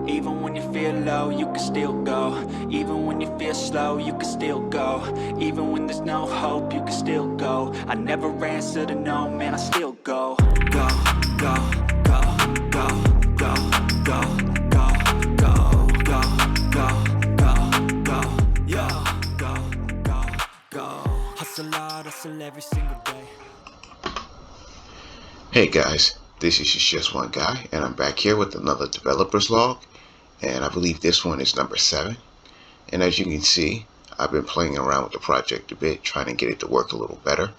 Even when you feel low, you can still go. Even when you feel slow, you can still go. Even when there's no hope, you can still go. I never answer to no, man, I still go. Go, go, go, go, go, go, go, go, go, go, go, go, yo, go, go, go. Hustle hard, hustle every single day. Hey guys, this is Just One Guy, and I'm back here with another developer's log, and I believe this one is number 7. And as you can see, I've been playing around with the project a bit, trying to get it to work a little better.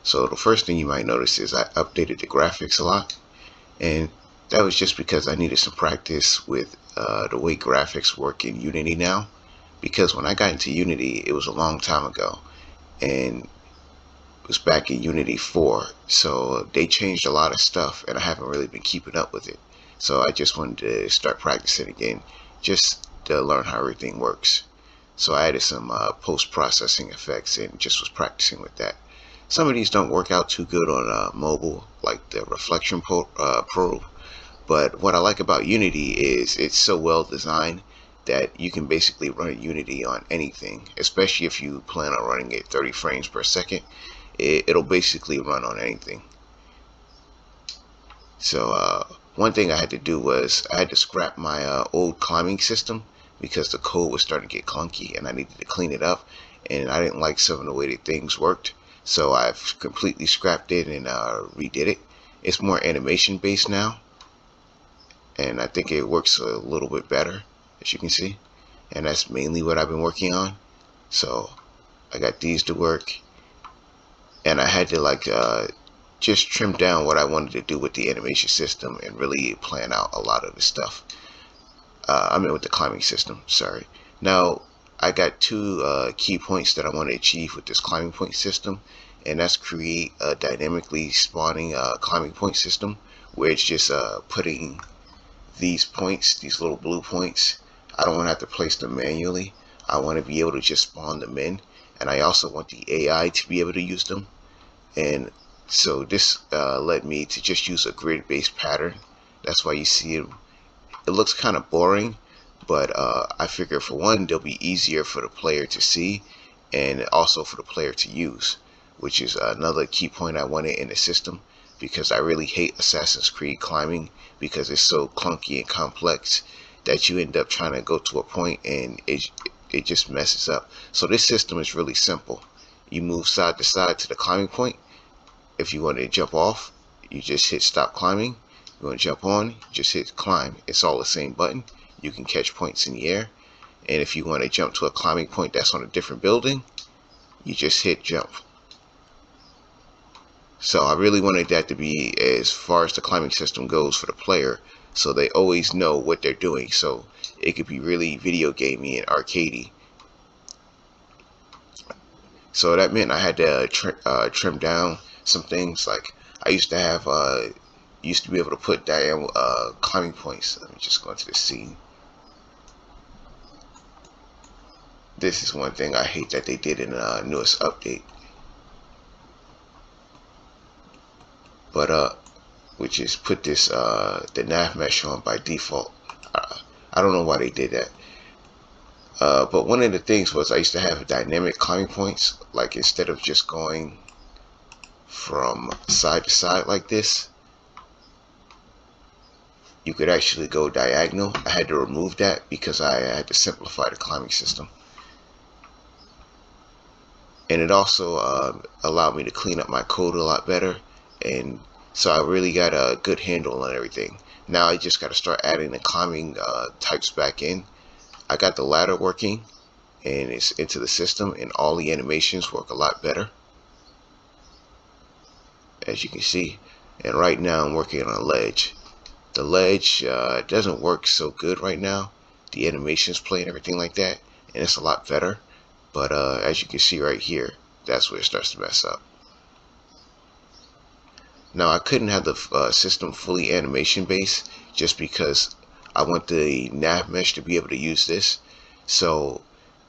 So the first thing you might notice is I updated the graphics a lot, and that was just because I needed some practice with the way graphics work in Unity now. Because when I got into Unity, it was a long time ago, and was back in Unity 4, so they changed a lot of stuff and I haven't really been keeping up with it. So I just wanted to start practicing again, just to learn how everything works. So I added some post-processing effects and just was practicing with that. Some of these don't work out too good on mobile, like the reflection probe, but what I like about Unity is it's so well designed that you can basically run Unity on anything, especially if you plan on running it 30 frames per second. It'll basically run on anything. So one thing I had to do was I had to scrap my old climbing system because the code was starting to get clunky and I needed to clean it up, and I didn't like some of the way that things worked, so I've completely scrapped it and redid it. It's more animation based now, and I think it works a little bit better, as you can see, and that's mainly what I've been working on. So I got these to work, and I had to just trim down what I wanted to do with the animation system and really plan out a lot of the stuff. With the climbing system, sorry. Now, I got two key points that I want to achieve with this climbing point system, and that's create a dynamically spawning climbing point system where it's just putting these points, these little blue points. I don't want to have to place them manually. I want to be able to just spawn them in, and I also want the AI to be able to use them. And so this led me to just use a grid-based pattern. That's why you see it. It looks kind of boring, but I figure for one, they'll be easier for the player to see and also for the player to use, which is another key point I wanted in the system, because I really hate Assassin's Creed climbing because it's so clunky and complex that you end up trying to go to a point and it just messes up. So this system is really simple. You move side to side to the climbing point. If you want to jump off, you just hit stop climbing. You want to jump on, you just hit climb. It's all the same button. You can catch points in the air. And if you want to jump to a climbing point that's on a different building, you just hit jump. So I really wanted that to be as far as the climbing system goes for the player, so they always know what they're doing, so it could be really video gamey and arcadey. So that meant I had to trim down some things. Like I used to have used to be able to put diagonal climbing points. Let me just go into the scene. This is one thing I hate that they did in the newest update. But which is put this the nav mesh on by default. I don't know why they did that. But one of the things was I used to have dynamic climbing points. Like instead of just going from side to side like this, you could actually go diagonal. I had to remove that because I had to simplify the climbing system. And it also allowed me to clean up my code a lot better. And so I really got a good handle on everything. Now I just got to start adding the climbing types back in. I got the ladder working and it's into the system, and all the animations work a lot better, as you can see. And right now I'm working on a ledge. The ledge doesn't work so good right now. The animations play and everything like that, and it's a lot better. But as you can see right here, that's where it starts to mess up. Now I couldn't have the system fully animation based just because I want the nav mesh to be able to use this. So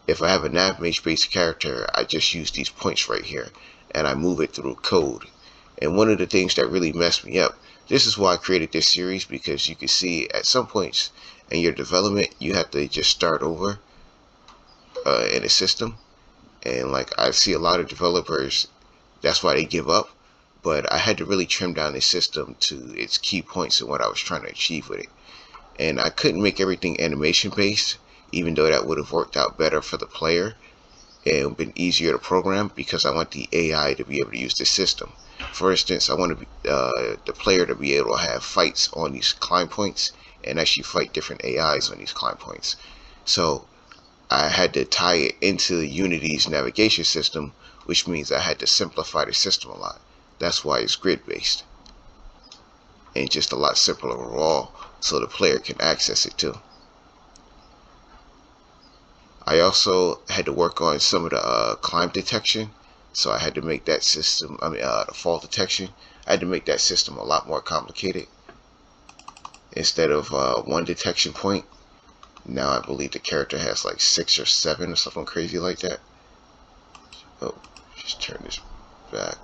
if I have a nav mesh based character, I just use these points right here and I move it through code. And one of the things that really messed me up, this is why I created this series, because you can see at some points in your development, you have to just start over in a system. And like I see a lot of developers, that's why they give up. But I had to really trim down the system to its key points and what I was trying to achieve with it. And I couldn't make everything animation based, even though that would have worked out better for the player and been easier to program, because I want the AI to be able to use the system. For instance, I want the player to be able to have fights on these climb points and actually fight different AIs on these climb points. So I had to tie it into Unity's navigation system, which means I had to simplify the system a lot. That's why it's grid based and just a lot simpler overall, so the player can access it too. I also had to work on some of the climb detection, so I had to make that system, the fall detection, I had to make that system a lot more complicated. Instead of one detection point, now I believe the character has like 6 or 7 or something crazy like that. Oh, just turn this back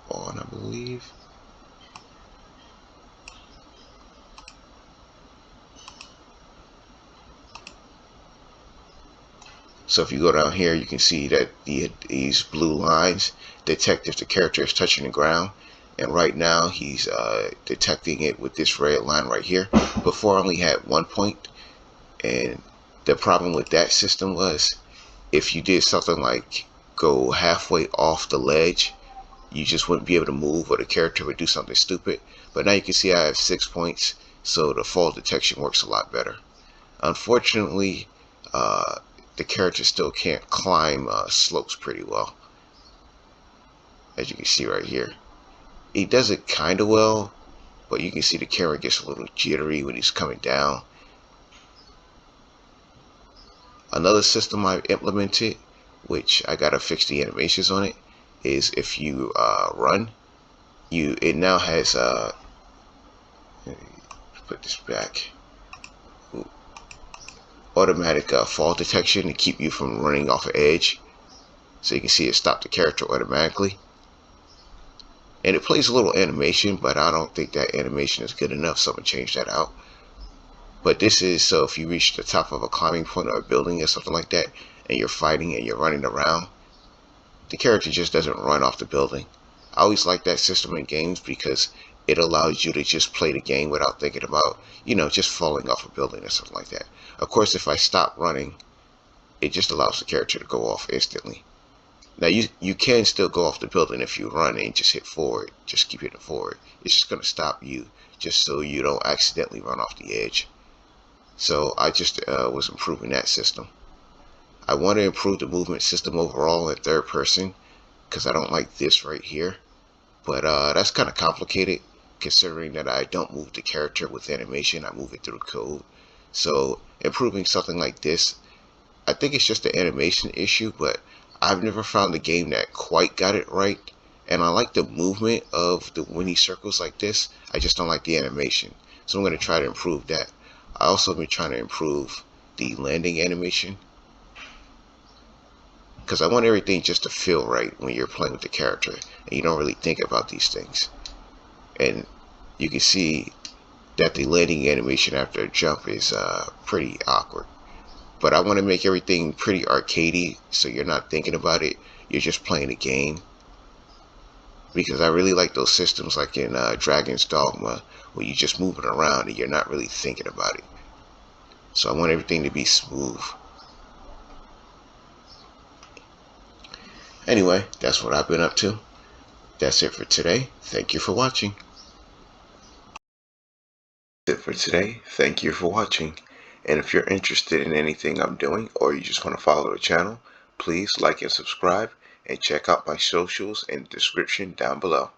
on, I believe. So if you go down here, you can see that these blue lines detect if the character is touching the ground. And right now he's detecting it with this red line right here. Before I only had 1 point. And the problem with that system was if you did something like go halfway off the ledge, you just wouldn't be able to move, or the character would do something stupid. But now you can see I have 6 points, so the fall detection works a lot better. Unfortunately, the character still can't climb slopes pretty well, as you can see right here. He does it kind of well, but you can see the camera gets a little jittery when he's coming down. Another system I've implemented, which I gotta fix the animations on it, is if you run, it now has put this back. Automatic fall detection to keep you from running off an edge, so you can see it stop the character automatically. And it plays a little animation, but I don't think that animation is good enough, so I'm gonna change that out. But this is so if you reach the top of a climbing point or a building or something like that, and you're fighting and you're running around, the character just doesn't run off the building. I always like that system in games because it allows you to just play the game without thinking about, just falling off a building or something like that. Of course, if I stop running, it just allows the character to go off instantly. Now, you can still go off the building if you run and just hit forward. Just keep hitting forward. It's just going to stop you just so you don't accidentally run off the edge. So I just was improving that system. I want to improve the movement system overall in third person because I don't like this right here. But that's kind of complicated considering that I don't move the character with animation. I move it through code. So improving something like this, I think it's just an animation issue, but I've never found a game that quite got it right. And I like the movement of the windy circles like this. I just don't like the animation. So I'm going to try to improve that. I also been trying to improve the landing animation, because I want everything just to feel right when you're playing with the character and you don't really think about these things. And you can see that the landing animation after a jump is pretty awkward. But I want to make everything pretty arcadey, so you're not thinking about it, you're just playing the game. Because I really like those systems like in Dragon's Dogma, where you're just moving around and you're not really thinking about it. So I want everything to be smooth. Anyway, that's what I've been up to. That's it for today. Thank you for watching. That's it for today. Thank you for watching. And if you're interested in anything I'm doing, or you just want to follow the channel, please like and subscribe, and check out my socials in the description down below.